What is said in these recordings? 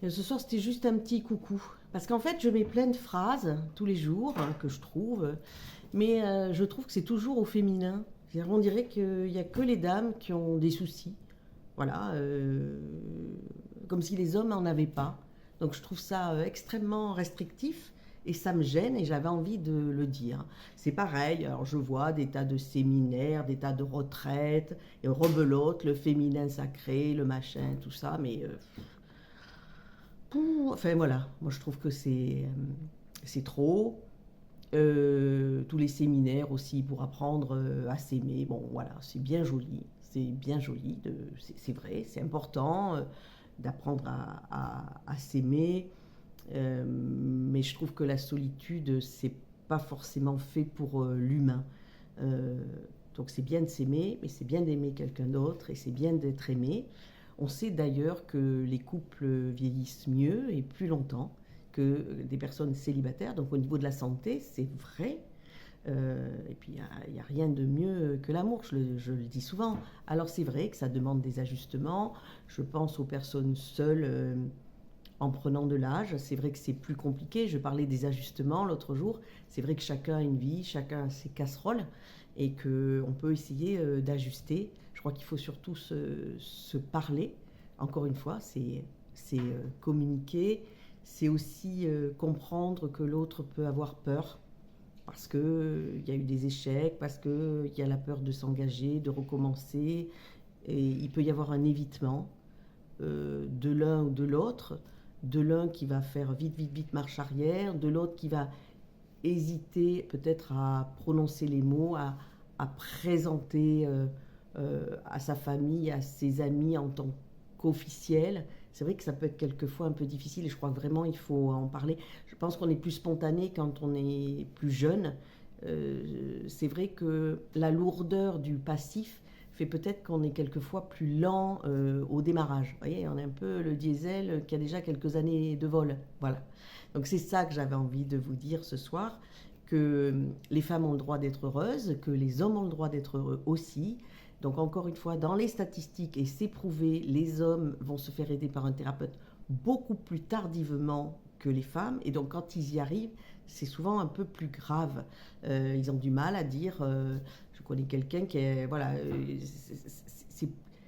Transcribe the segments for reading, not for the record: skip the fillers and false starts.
Et ce soir, c'était juste un petit coucou. Parce qu'en fait, je mets plein de phrases tous les jours que je trouve, mais je trouve que c'est toujours au féminin. C'est-à-dire, on dirait qu'il n'y a que les dames qui ont des soucis. Voilà, comme si les hommes n'en avaient pas. Donc je trouve ça extrêmement restrictif et ça me gêne et j'avais envie de le dire. C'est pareil, alors je vois des tas de séminaires, des tas de retraites, et rebelote, le féminin sacré, le machin, tout ça, mais enfin voilà, moi je trouve que c'est trop. Tous les séminaires aussi pour apprendre à s'aimer. Bon, voilà, c'est bien joli, c'est vrai, c'est important d'apprendre à s'aimer, mais je trouve que la solitude, c'est pas forcément fait pour l'humain. Euh, donc c'est bien de s'aimer, mais c'est bien d'aimer quelqu'un d'autre et c'est bien d'être aimé. On sait d'ailleurs que les couples vieillissent mieux et plus longtemps que des personnes célibataires. Donc au niveau de la santé, c'est vrai. Et puis il n'y a rien de mieux que l'amour, je le dis souvent. Alors c'est vrai que ça demande des ajustements. Je pense aux personnes seules en prenant de l'âge. C'est vrai que c'est plus compliqué. Je parlais des ajustements l'autre jour. C'est vrai que chacun a une vie, chacun a ses casseroles et qu'on peut essayer d'ajuster. Je crois qu'il faut surtout se parler. Encore une fois, c'est communiquer. C'est aussi comprendre que l'autre peut avoir peur parce qu'il y a eu des échecs, parce qu'il y a la peur de s'engager, de recommencer. Et il peut y avoir un évitement de l'un ou de l'autre, de l'un qui va faire vite, vite, vite marche arrière, de l'autre qui va hésiter peut-être à prononcer les mots, à présenter à sa famille, à ses amis en tant qu'officiel. C'est vrai que ça peut être quelquefois un peu difficile et je crois que vraiment il faut en parler. Je pense qu'on est plus spontané quand on est plus jeune. C'est vrai que la lourdeur du passif fait peut-être qu'on est quelquefois plus lent au démarrage. Vous voyez, on est un peu le diesel qui a déjà quelques années de vol. Voilà. Donc c'est ça que j'avais envie de vous dire ce soir, que les femmes ont le droit d'être heureuses, que les hommes ont le droit d'être heureux aussi. Donc encore une fois, dans les statistiques, et c'est prouvé, les hommes vont se faire aider par un thérapeute beaucoup plus tardivement que les femmes. Et donc quand ils y arrivent, c'est souvent un peu plus grave. Ils ont du mal à dire, je connais quelqu'un qui est, voilà,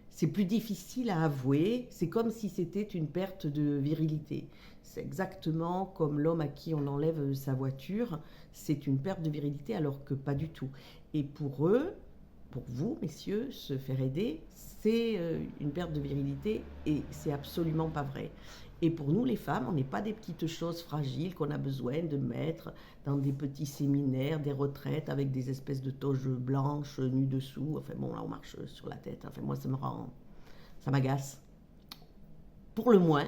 c'est plus difficile à avouer. C'est comme si c'était une perte de virilité. C'est exactement comme l'homme à qui on enlève sa voiture. C'est une perte de virilité alors que pas du tout. Et pour eux, pour vous, messieurs, se faire aider, c'est une perte de virilité et c'est absolument pas vrai. Et pour nous, les femmes, on n'est pas des petites choses fragiles qu'on a besoin de mettre dans des petits séminaires, des retraites avec des espèces de toges blanches nues dessous. Enfin bon, là, on marche sur la tête. Enfin, moi, ça m'agace. Pour le moins,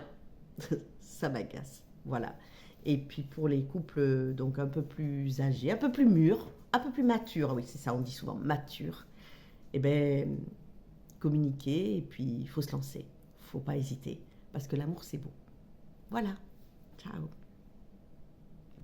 ça m'agace. Voilà. Et puis pour les couples donc un peu plus âgés, un peu plus mûrs, un peu plus matures, oui, c'est ça, on dit souvent matures, eh ben, communiquer et puis il faut se lancer. Il ne faut pas hésiter parce que l'amour, c'est beau. Voilà. Ciao.